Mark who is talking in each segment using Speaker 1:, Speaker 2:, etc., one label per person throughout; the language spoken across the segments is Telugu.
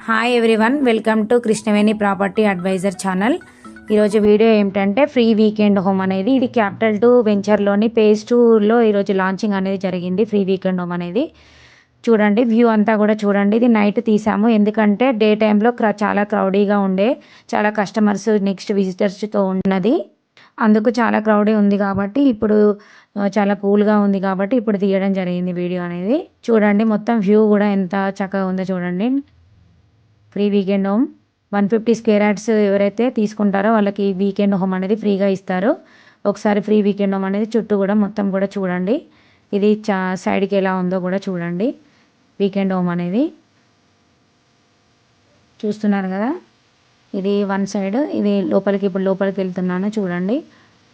Speaker 1: Hi everyone, welcome to Krishnaveni property advisor channel. ఈరోజు వీడియో ఏమిటంటే ఫ్రీ వీకెండ్ హోమ్ అనేది. ఇది క్యాపిటల్ 2 వెంచర్లోని పేజ్ 2లో ఈరోజు లాంచింగ్ అనేది జరిగింది. ఫ్రీ వీకెండ్ హోమ్ అనేది చూడండి, వ్యూ అంతా కూడా చూడండి. ఇది నైట్ తీసాము, ఎందుకంటే డే టైంలో చాలా క్రౌడీగా ఉండే, చాలా కస్టమర్స్ నెక్స్ట్ విజిటర్స్తో ఉన్నది. అందుకు చాలా క్రౌడీ ఉంది కాబట్టి ఇప్పుడు చాలా కూల్గా ఉంది కాబట్టి ఇప్పుడు తీయడం జరిగింది వీడియో అనేది. చూడండి మొత్తం వ్యూ కూడా ఎంత చక్కగా ఉందో చూడండి. Free weekend home 150 square yards ఎవరైతే తీసుకుంటారో వాళ్ళకి వీకెండ్ హోమ్ అనేది ఫ్రీగా ఇస్తారు. ఒకసారి ఫ్రీ వీకెండ్ హోమ్ అనేది చుట్టూ కూడా మొత్తం కూడా చూడండి. ఇది సైడ్కి ఎలా ఉందో కూడా చూడండి. వీకెండ్ హోమ్ అనేది చూస్తున్నారు కదా, ఇది వన్ సైడ్. ఇది ఇప్పుడు లోపలికి వెళ్తున్నాను చూడండి.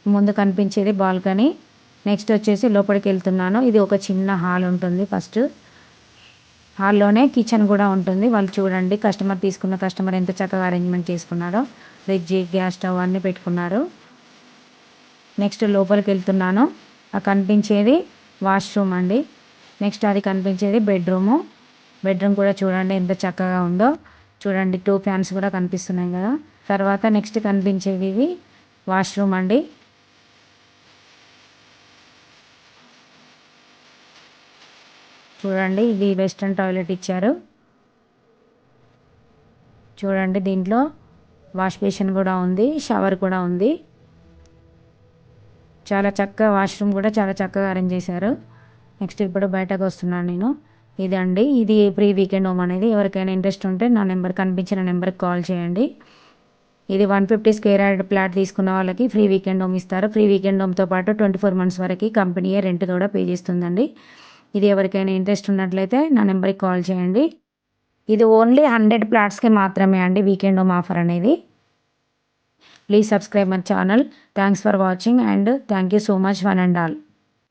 Speaker 1: ముందు కనిపించేది బాల్కనీ. నెక్స్ట్ వచ్చేసి లోపలికి వెళ్తున్నాను. ఇది ఒక చిన్న హాల్ ఉంటుంది. ఫస్ట్ హాల్లోనే కిచెన్ కూడా ఉంటుంది. వాళ్ళు చూడండి, కస్టమర్ ఎంత చక్కగా అరేంజ్మెంట్ చేసుకున్నారో. ఫ్రిడ్జ్, గ్యాస్ స్టవ్ అన్నీ పెట్టుకున్నారు. నెక్స్ట్ లోపలికి వెళ్తున్నాను. ఆ కనిపించేది వాష్రూమ్ అండి. నెక్స్ట్ అది కనిపించేది బెడ్రూమ్ కూడా చూడండి ఎంత చక్కగా ఉందో. చూడండి 2 ఫ్యాన్స్ కూడా కనిపిస్తున్నాయి కదా. తర్వాత నెక్స్ట్ కనిపించేది ఇది వాష్రూమ్ అండి. చూడండి, ఇది వెస్ట్రన్ టాయిలెట్ ఇచ్చారు. చూడండి, దీంట్లో వాష్ బేసిన్ కూడా ఉంది, షవర్ కూడా ఉంది. చాలా చక్కగా వాష్రూమ్ కూడా చాలా చక్కగా అరేంజ్ చేశారు. నెక్స్ట్ ఇప్పుడు బయటకు వస్తున్నాను నేను. ఇదండి, ఇది ఫ్రీ వీకెండ్ హోమ్ అనేది. ఎవరికైనా ఇంట్రెస్ట్ ఉంటే నా నెంబర్ కనిపించిన నెంబర్కి కాల్ చేయండి. ఇది 150 స్క్వేర్ యార్డ్ ప్లాట్ తీసుకున్న వాళ్ళకి ఫ్రీ వీకెండ్ హోమ్ ఇస్తారు. ఫ్రీ వీకెండ్ హోమ్తో పాటు 24 months వరకు కంపెనీయే రెంట్ కూడా పే చేస్తుందండి. ఇది ఎవరికైనా ఇంట్రెస్ట్ ఉన్నట్లయితే నా నెంబర్కి కాల్ చేయండి. ఇది ఓన్లీ 100 ప్లాట్స్కి మాత్రమే అండి వీకెండ్ హోమ్ ఆఫర్ అనేది. Please subscribe my channel. Thanks for watching and thank you so much one and all.